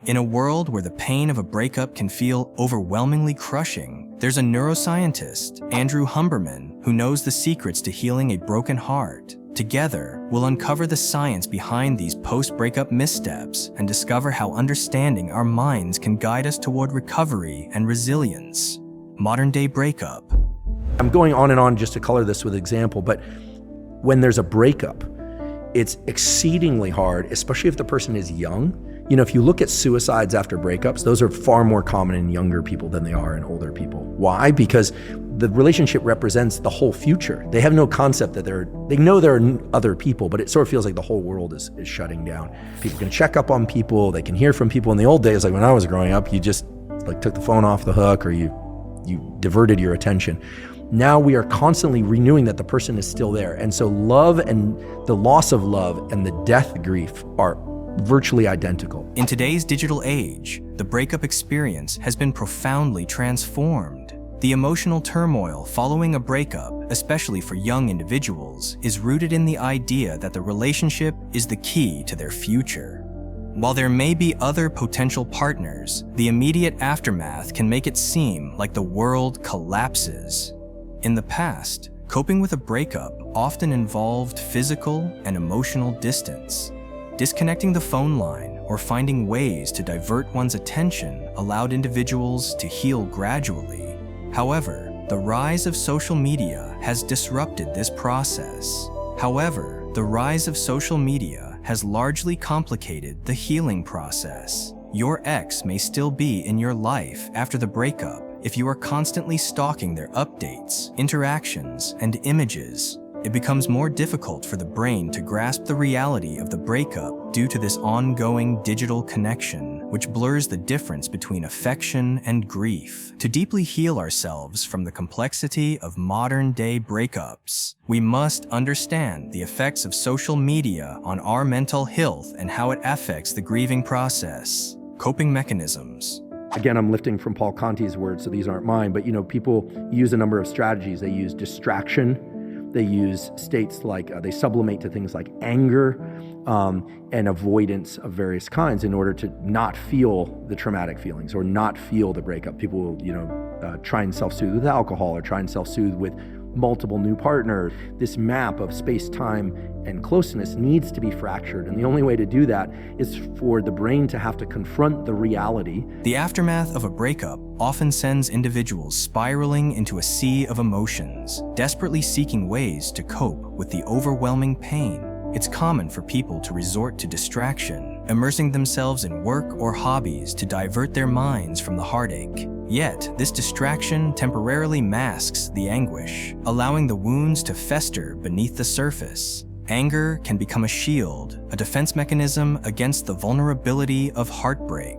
In a world where the pain of a breakup can feel overwhelmingly crushing, there's a neuroscientist, Andrew Huberman, who knows the secrets to healing a broken heart. Together, we'll uncover the science behind these post-breakup missteps and discover how understanding our minds can guide us toward recovery and resilience. Modern-day breakup. I'm going on and on just to color this with example, but when there's a breakup, it's exceedingly hard, especially if the person is young. You know, if you look at suicides after breakups, those are far more common in younger people than they are in older people. Why? Because the relationship represents the whole future. They have no concept that they know there are other people, but it sort of feels like the whole world is shutting down. People can check up on people, they can hear from people. In the old days, like when I was growing up, you just like took the phone off the hook or you diverted your attention. Now we are constantly renewing that the person is still there. And so love and the loss of love and the death grief are virtually identical. In today's digital age, the breakup experience has been profoundly transformed. The emotional turmoil following a breakup, especially for young individuals, is rooted in the idea that the relationship is the key to their future. While there may be other potential partners, the immediate aftermath can make it seem like the world collapses. In the past, coping with a breakup often involved physical and emotional distance. Disconnecting the phone line or finding ways to divert one's attention allowed individuals to heal gradually. However, the rise of social media has disrupted this process. The rise of social media has largely complicated the healing process. Your ex may still be in your life after the breakup if you are constantly stalking their updates, interactions, and images. It becomes more difficult for the brain to grasp the reality of the breakup due to this ongoing digital connection, which blurs the difference between affection and grief. To deeply heal ourselves from the complexity of modern-day breakups, we must understand the effects of social media on our mental health and how it affects the grieving process. Coping mechanisms. Again, I'm lifting from Paul Conti's words, so these aren't mine, but people use a number of strategies. They use distraction. They use states like, they sublimate to things like anger and avoidance of various kinds in order to not feel the traumatic feelings or not feel the breakup. People will, try and self-soothe with alcohol or try and self-soothe with multiple new partners. This map of space, time, and closeness needs to be fractured. And the only way to do that is for the brain to have to confront the reality. The aftermath of a breakup often sends individuals spiraling into a sea of emotions, desperately seeking ways to cope with the overwhelming pain. It's common for people to resort to distraction, immersing themselves in work or hobbies to divert their minds from the heartache. Yet, this distraction temporarily masks the anguish, allowing the wounds to fester beneath the surface. Anger can become a shield, a defense mechanism against the vulnerability of heartbreak.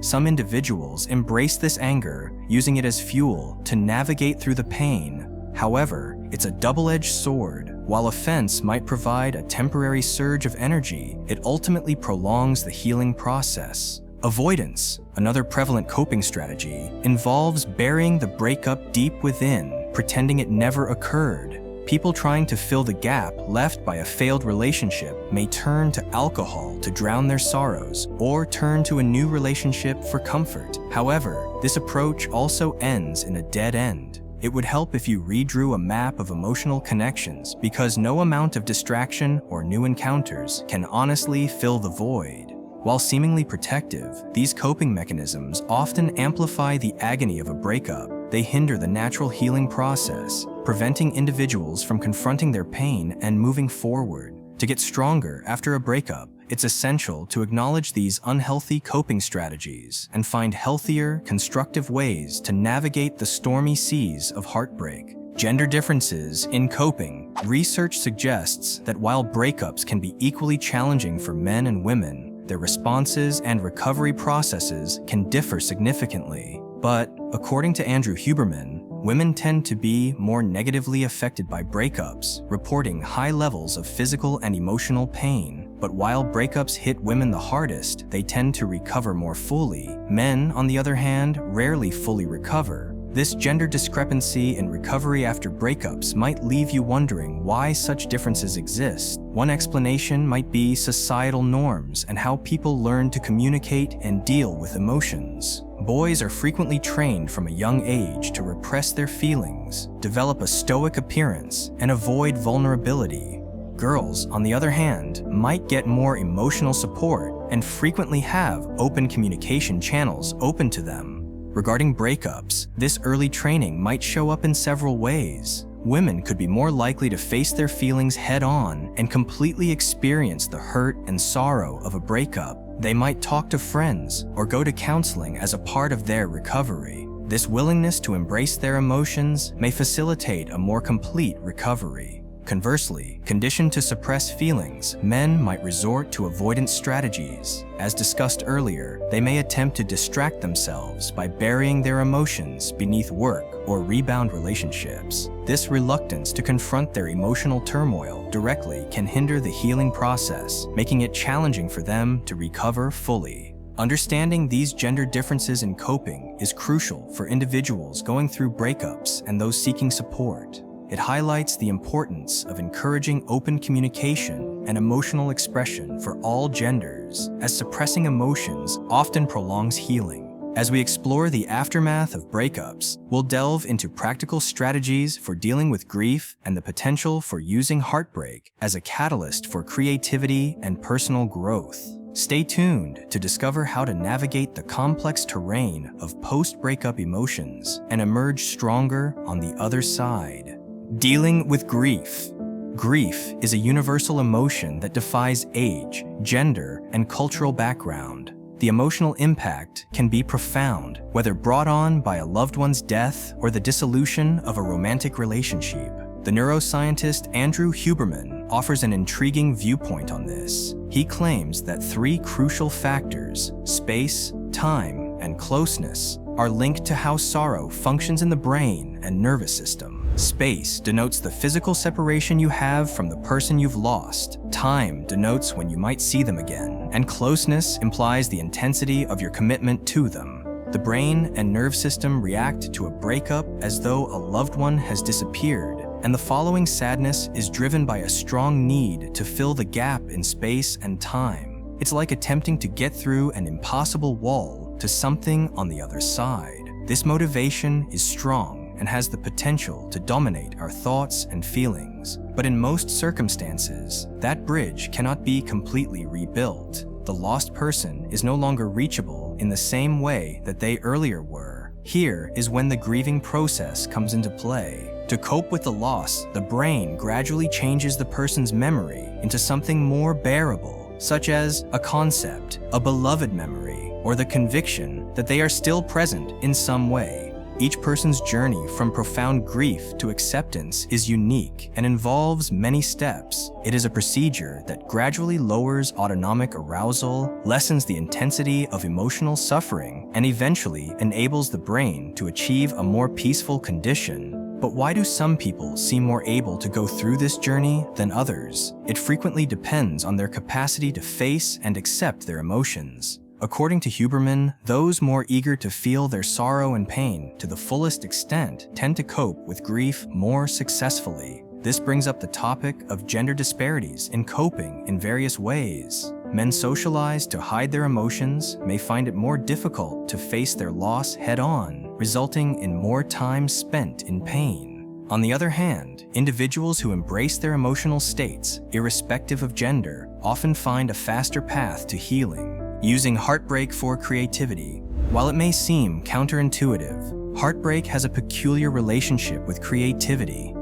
Some individuals embrace this anger, using it as fuel to navigate through the pain. However, it's a double-edged sword. While offense might provide a temporary surge of energy, it ultimately prolongs the healing process. Avoidance, another prevalent coping strategy, involves burying the breakup deep within, pretending it never occurred. People trying to fill the gap left by a failed relationship may turn to alcohol to drown their sorrows or turn to a new relationship for comfort. However, this approach also ends in a dead end. It would help if you redrew a map of emotional connections because no amount of distraction or new encounters can honestly fill the void. While seemingly protective, these coping mechanisms often amplify the agony of a breakup. They hinder the natural healing process, preventing individuals from confronting their pain and moving forward. To get stronger after a breakup, it's essential to acknowledge these unhealthy coping strategies and find healthier, constructive ways to navigate the stormy seas of heartbreak. Gender differences in coping. Research suggests that while breakups can be equally challenging for men and women, their responses and recovery processes can differ significantly. But, according to Andrew Huberman, women tend to be more negatively affected by breakups, reporting high levels of physical and emotional pain. But while breakups hit women the hardest, they tend to recover more fully. Men, on the other hand, rarely fully recover. This gender discrepancy in recovery after breakups might leave you wondering why such differences exist. One explanation might be societal norms and how people learn to communicate and deal with emotions. Boys are frequently trained from a young age to repress their feelings, develop a stoic appearance, and avoid vulnerability. Girls, on the other hand, might get more emotional support and frequently have open communication channels open to them. Regarding breakups, this early training might show up in several ways. Women could be more likely to face their feelings head-on and completely experience the hurt and sorrow of a breakup. They might talk to friends or go to counseling as a part of their recovery. This willingness to embrace their emotions may facilitate a more complete recovery. Conversely, conditioned to suppress feelings, men might resort to avoidance strategies. As discussed earlier, they may attempt to distract themselves by burying their emotions beneath work or rebound relationships. This reluctance to confront their emotional turmoil directly can hinder the healing process, making it challenging for them to recover fully. Understanding these gender differences in coping is crucial for individuals going through breakups and those seeking support. It highlights the importance of encouraging open communication and emotional expression for all genders, as suppressing emotions often prolongs healing. As we explore the aftermath of breakups, we'll delve into practical strategies for dealing with grief and the potential for using heartbreak as a catalyst for creativity and personal growth. Stay tuned to discover how to navigate the complex terrain of post-breakup emotions and emerge stronger on the other side. Dealing with grief. Grief is a universal emotion that defies age, gender, and cultural background. The emotional impact can be profound, whether brought on by a loved one's death or the dissolution of a romantic relationship. The neuroscientist Andrew Huberman offers an intriguing viewpoint on this. He claims that three crucial factors, space, time, and closeness, are linked to how sorrow functions in the brain and nervous system. Space denotes the physical separation you have from the person you've lost. Time denotes when you might see them again. And closeness implies the intensity of your commitment to them. The brain and nerve system react to a breakup as though a loved one has disappeared, and the following sadness is driven by a strong need to fill the gap in space and time. It's like attempting to get through an impossible wall to something on the other side. This motivation is strong and has the potential to dominate our thoughts and feelings. But in most circumstances, that bridge cannot be completely rebuilt. The lost person is no longer reachable in the same way that they earlier were. Here is when the grieving process comes into play. To cope with the loss, the brain gradually changes the person's memory into something more bearable, such as a concept, a beloved memory, or the conviction that they are still present in some way. Each person's journey from profound grief to acceptance is unique and involves many steps. It is a procedure that gradually lowers autonomic arousal, lessens the intensity of emotional suffering, and eventually enables the brain to achieve a more peaceful condition. But why do some people seem more able to go through this journey than others? It frequently depends on their capacity to face and accept their emotions. According to Huberman, those more eager to feel their sorrow and pain to the fullest extent tend to cope with grief more successfully. This brings up the topic of gender disparities in coping in various ways. Men socialized to hide their emotions may find it more difficult to face their loss head-on, resulting in more time spent in pain. On the other hand, individuals who embrace their emotional states, irrespective of gender, often find a faster path to healing. Using heartbreak for creativity. While it may seem counterintuitive, heartbreak has a peculiar relationship with creativity.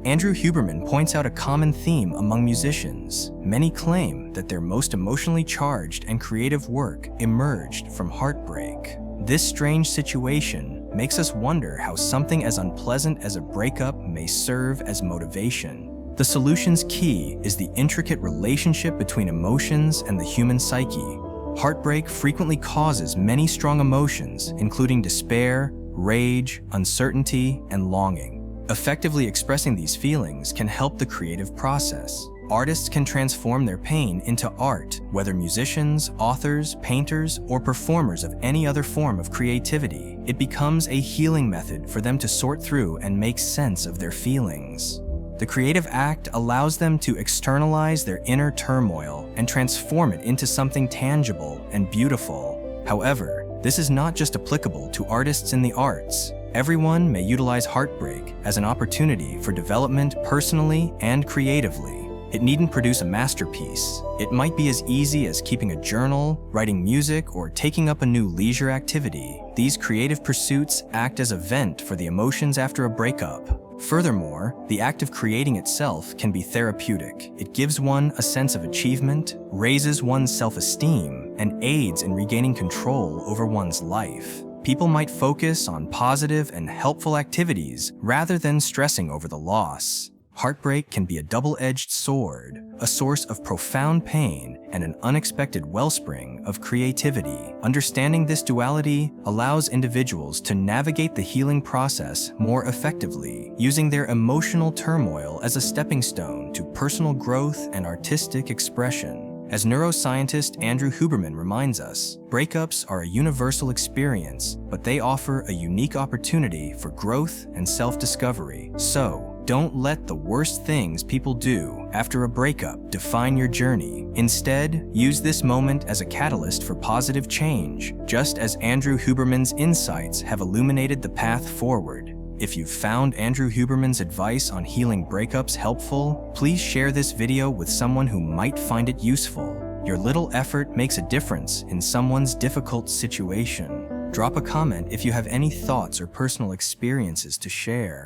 Andrew Huberman points out a common theme among musicians. Many claim that their most emotionally charged and creative work emerged from heartbreak. This strange situation makes us wonder how something as unpleasant as a breakup may serve as motivation. The solution's key is the intricate relationship between emotions and the human psyche. Heartbreak frequently causes many strong emotions, including despair, rage, uncertainty, and longing. Effectively expressing these feelings can help the creative process. artists can transform their pain into art, whether musicians, authors, painters, or performers of any other form of creativity. It becomes a healing method for them to sort through and make sense of their feelings. The creative act allows them to externalize their inner turmoil and transform it into something tangible and beautiful. However, this is not just applicable to artists in the arts. Everyone may utilize heartbreak as an opportunity for development personally and creatively. It needn't produce a masterpiece. It might be as easy as keeping a journal, writing music, or taking up a new leisure activity. These creative pursuits act as a vent for the emotions after a breakup. Furthermore, the act of creating itself can be therapeutic. It gives one a sense of achievement, raises one's self-esteem, and aids in regaining control over one's life. People might focus on positive and helpful activities rather than stressing over the loss. Heartbreak can be a double-edged sword, a source of profound pain and an unexpected wellspring of creativity. Understanding this duality allows individuals to navigate the healing process more effectively, using their emotional turmoil as a stepping stone to personal growth and artistic expression. As neuroscientist Andrew Huberman reminds us, breakups are a universal experience, but they offer a unique opportunity for growth and self-discovery. So, don't let the worst things people do after a breakup define your journey. Instead, use this moment as a catalyst for positive change, just as Andrew Huberman's insights have illuminated the path forward. If you've found Andrew Huberman's advice on healing breakups helpful, please share this video with someone who might find it useful. Your little effort makes a difference in someone's difficult situation. Drop a comment if you have any thoughts or personal experiences to share.